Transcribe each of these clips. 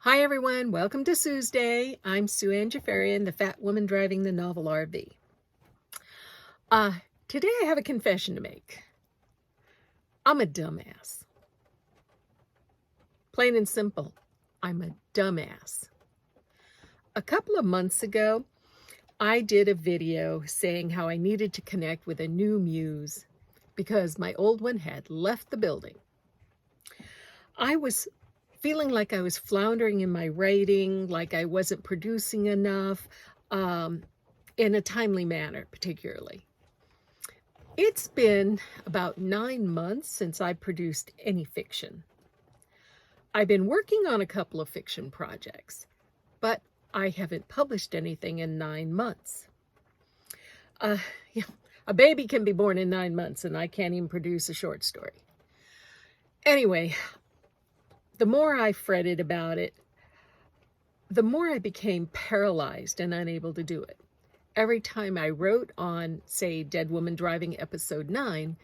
Hi everyone, welcome to Sue's Day. I'm Sue Ann Jafarian, the fat woman driving the novel RV. Today I have a confession to make. I'm a dumbass. Plain and simple, I'm a dumbass. A couple of months ago, I did a video saying how I needed to connect with a new muse because my old one had left the building. I was feeling like I was floundering in my writing, like I wasn't producing enough, in a timely manner, particularly. It's been about 9 months since I produced any fiction. I've been working on a couple of fiction projects, but I haven't published anything in 9 months. Yeah, a baby can be born in 9 months, and I can't even produce a short story. Anyway, the more I fretted about it, the more I became paralyzed and unable to do it. Every time I wrote on, say, Dead Woman Driving episode 9,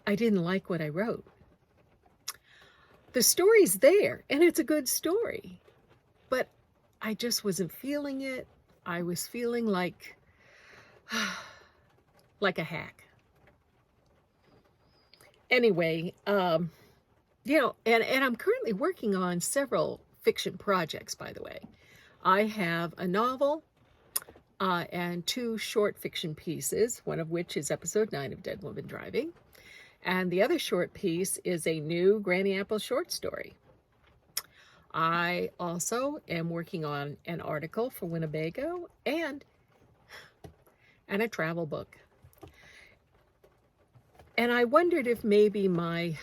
I didn't like what I wrote. The story's there, and it's a good story, but I just wasn't feeling it. I was feeling like a hack. Anyway, and I'm currently working on several fiction projects, by the way. I have a novel and 2 short fiction pieces, one of which is episode 9 of Dead Woman Driving. And the other short piece is a new Granny Apple short story. I also am working on an article for Winnebago and a travel book. And I wondered if maybe my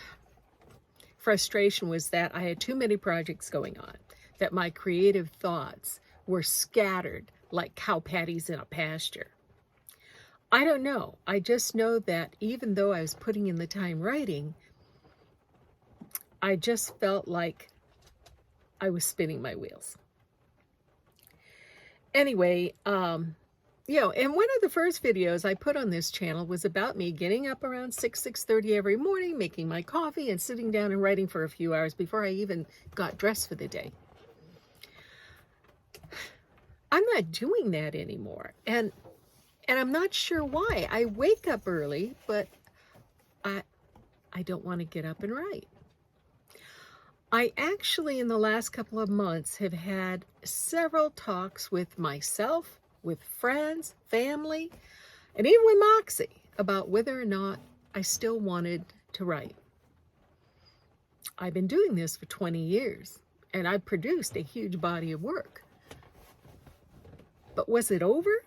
frustration was that I had too many projects going on, that my creative thoughts were scattered like cow patties in a pasture. I don't know. I just know that even though I was putting in the time writing, I just felt like I was spinning my wheels. Anyway, and one of the first videos I put on this channel was about me getting up around 6:30 every morning, making my coffee and sitting down and writing for a few hours before I even got dressed for the day. I'm not doing that anymore, and I'm not sure why. I wake up early, but I don't want to get up and write. I actually, in the last couple of months, have had several talks with myself, with friends, family, and even with Moxie about whether or not I still wanted to write. I've been doing this for 20 years, and I've produced a huge body of work. But was it over?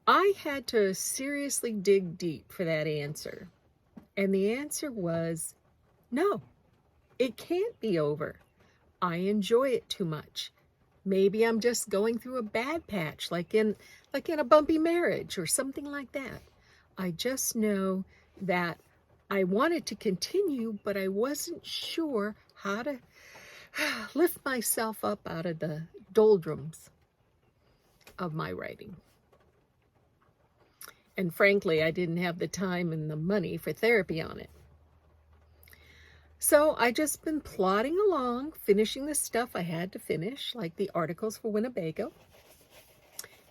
I had to seriously dig deep for that answer. And the answer was no, it can't be over. I enjoy it too much. Maybe I'm just going through a bad patch, like in a bumpy marriage or something like that. I just know that I wanted to continue, but I wasn't sure how to lift myself up out of the doldrums of my writing. And frankly, I didn't have the time and the money for therapy on it. So I just been plodding along, finishing the stuff I had to finish, like the articles for Winnebago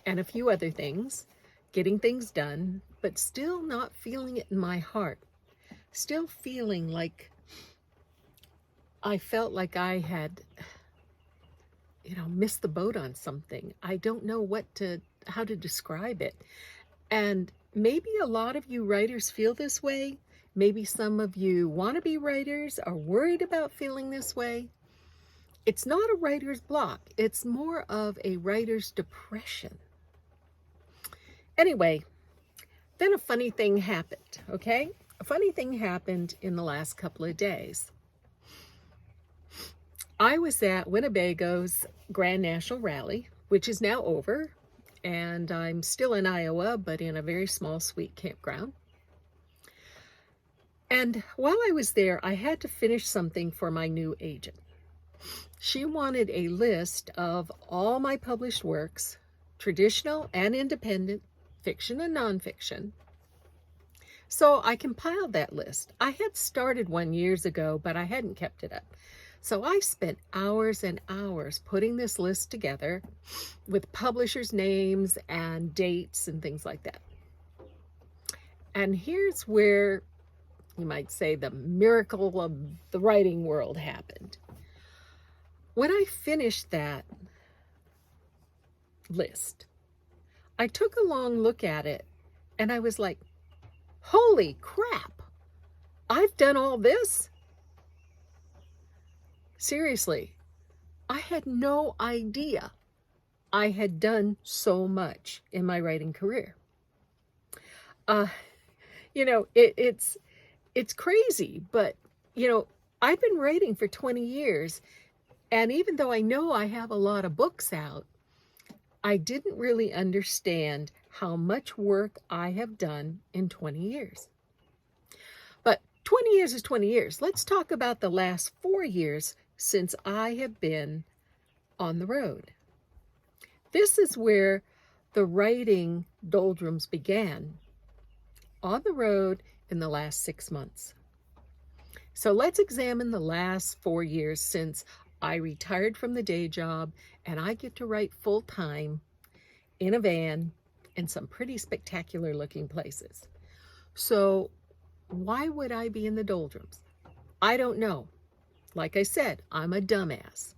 and a few other things, getting things done, but still not feeling it in my heart. Still feeling like I felt like I had missed the boat on something. I don't know how to describe it. And maybe a lot of you writers feel this way. Maybe some of you wannabe writers are worried about feeling this way. It's not a writer's block. It's more of a writer's depression. Anyway, then a funny thing happened, okay? A funny thing happened in the last couple of days. I was at Winnebago's Grand National Rally, which is now over, and I'm still in Iowa, but in a very small, sweet campground. And while I was there, I had to finish something for my new agent. She wanted a list of all my published works, traditional and independent, fiction and nonfiction. So I compiled that list. I had started one years ago, but I hadn't kept it up. So I spent hours and hours putting this list together with publishers' names and dates and things like that. And here's where you might say the miracle of the writing world happened. When I finished that list, I took a long look at it and I was like, holy crap, I've done all this? Seriously, I had no idea I had done so much in my writing career. It's crazy, but I've been writing for 20 years, and even though I know I have a lot of books out, I didn't really understand how much work I have done in 20 years. But 20 years is 20 years. Let's talk about the last 4 years since I have been on the road. This is where the writing doldrums began, on the road in the last 6 months. So let's examine the last 4 years since I retired from the day job and I get to write full time in a van in some pretty spectacular looking places. So why would I be in the doldrums? I don't know. Like I said, I'm a dumbass.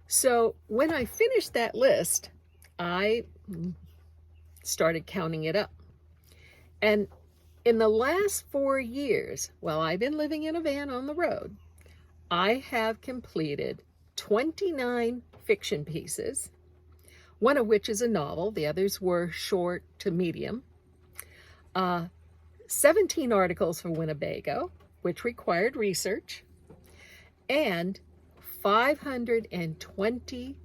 So when I finished that list, I started counting it up. And in the last 4 years, while I've been living in a van on the road, I have completed 29 fiction pieces, one of which is a novel. The others were short to medium. 17 articles for Winnebago, which required research, and 520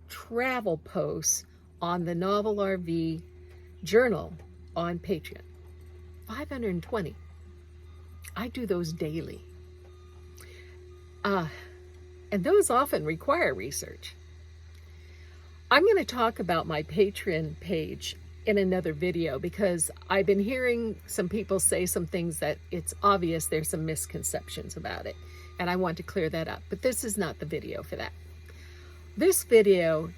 travel posts on the Novel RV Journal on Patreon. 520. I do those daily. And those often require research. I'm going to talk about my Patreon page in another video because I've been hearing some people say some things that it's obvious there's some misconceptions about it. And I want to clear that up. But this is not the video for that. This video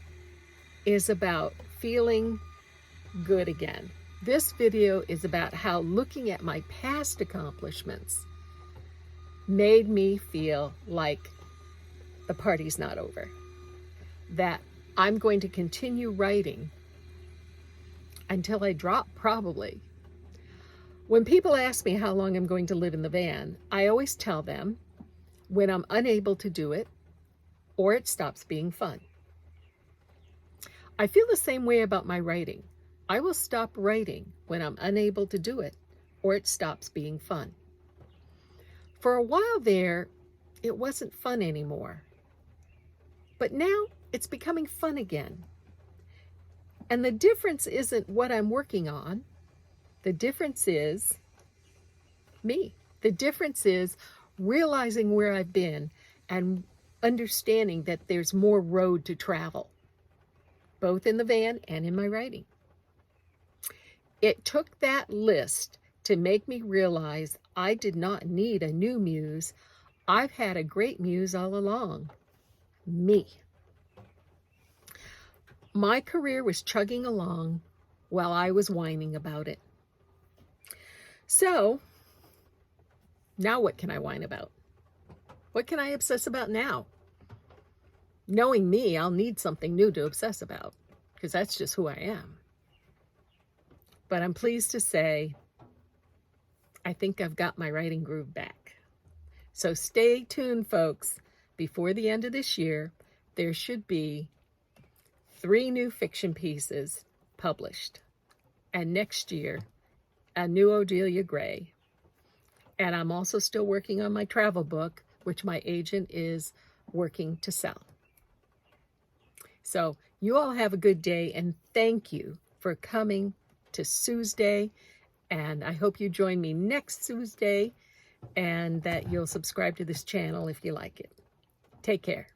is about feeling good again. This video is about how looking at my past accomplishments made me feel like the party's not over. That I'm going to continue writing until I drop, probably. When people ask me how long I'm going to live in the van, I always tell them when I'm unable to do it or it stops being fun. I feel the same way about my writing. I will stop writing when I'm unable to do it or it stops being fun. For a while there, it wasn't fun anymore. But now it's becoming fun again. And the difference isn't what I'm working on. The difference is me. The difference is realizing where I've been and understanding that there's more road to travel, both in the van and in my writing. It took that list to make me realize I did not need a new muse. I've had a great muse all along, me. My career was chugging along while I was whining about it. So, now what can I whine about? What can I obsess about now? Knowing me, I'll need something new to obsess about, because that's just who I am. But I'm pleased to say, I think I've got my writing groove back. So stay tuned, folks. Before the end of this year, there should be 3 new fiction pieces published. And next year, a new Odelia Gray. And I'm also still working on my travel book, which my agent is working to sell. So you all have a good day, and thank you for coming to Sue's Day. And I hope you join me next Sue's Day and that you'll subscribe to this channel if you like it. Take care.